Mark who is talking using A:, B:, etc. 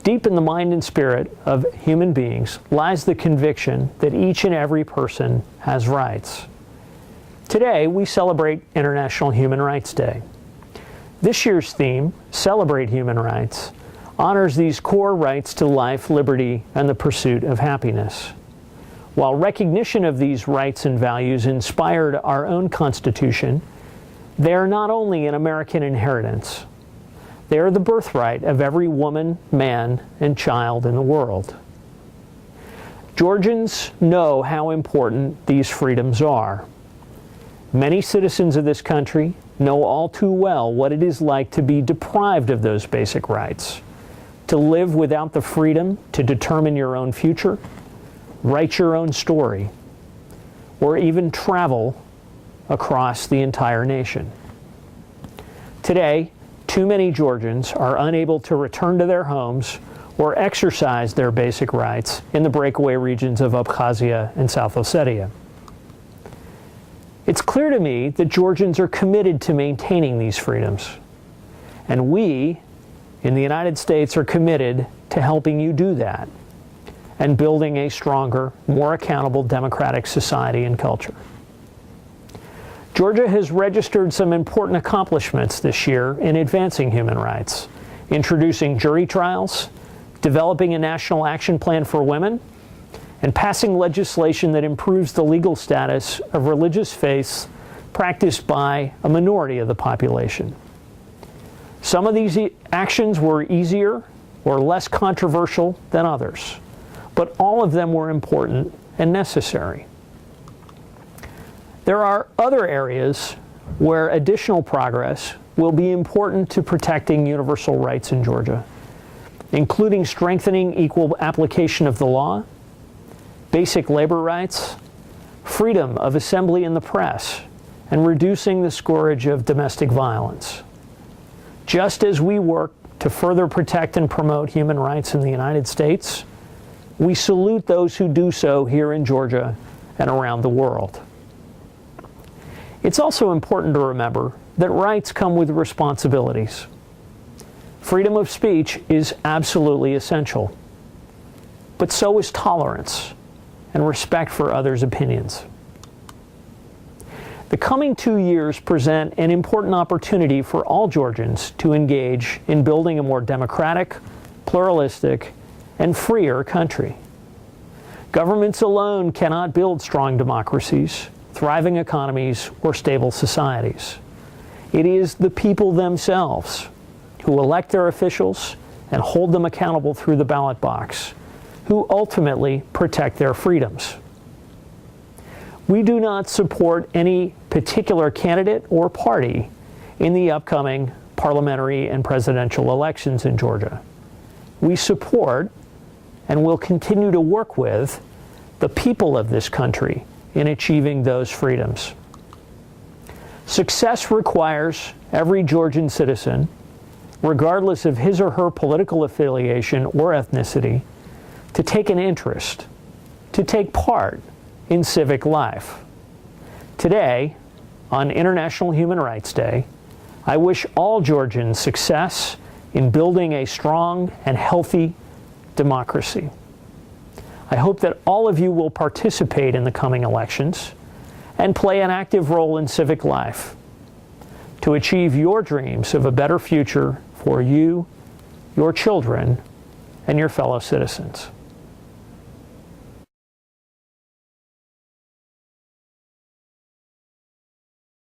A: Deep in the mind and spirit of human beings lies the conviction that each and every person has rights. Today, we celebrate International Human Rights Day. This year's theme, Celebrate Human Rights, honors these core rights to life, liberty, and the pursuit of happiness. While recognition of these rights and values inspired our own Constitution, they are not only an American inheritance, they are the birthright of every woman, man, and child in the world. Georgians know how important these freedoms are. Many citizens of this country know all too well what it is like to be deprived of those basic rights, to live without the freedom to determine your own future, write your own story, or even travel across the entire nation. Today, too many Georgians are unable to return to their homes or exercise their basic rights in the breakaway regions of Abkhazia and South Ossetia. It's clear to me that Georgians are committed to maintaining these freedoms, and we in the United States are committed to helping you do that and building a stronger, more accountable democratic society and culture. Georgia has registered some important accomplishments this year in advancing human rights, introducing jury trials, developing a national action plan for women, and passing legislation that improves the legal status of religious faiths practiced by a minority of the population. Some of these actions were easier or less controversial than others, but all of them were important and necessary. There are other areas where additional progress will be important to protecting universal rights in Georgia, including strengthening equal application of the law, basic labor rights, freedom of assembly and the press, and reducing the scourge of domestic violence. Just as we work to further protect and promote human rights in the United States, we salute those who do so here in Georgia and around the world. It's also important to remember that rights come with responsibilities. Freedom of speech is absolutely essential, but so is tolerance and respect for others' opinions. The coming 2 years present an important opportunity for all Georgians to engage in building a more democratic, pluralistic, and freer country. Governments alone cannot build strong democracies, thriving economies, or stable societies. It is the people themselves who elect their officials and hold them accountable through the ballot box, who ultimately protect their freedoms. We do not support any particular candidate or party in the upcoming parliamentary and presidential elections in Georgia. We support and will continue to work with the people of this country in achieving those freedoms. Success requires every Georgian citizen, regardless of his or her political affiliation or ethnicity, to take an interest, to take part in civic life. Today, on International Human Rights Day, I wish all Georgians success in building a strong and healthy democracy. I hope that all of you will participate in the coming elections and play an active role in civic life to achieve your dreams of a better future for you, your children, and your fellow citizens.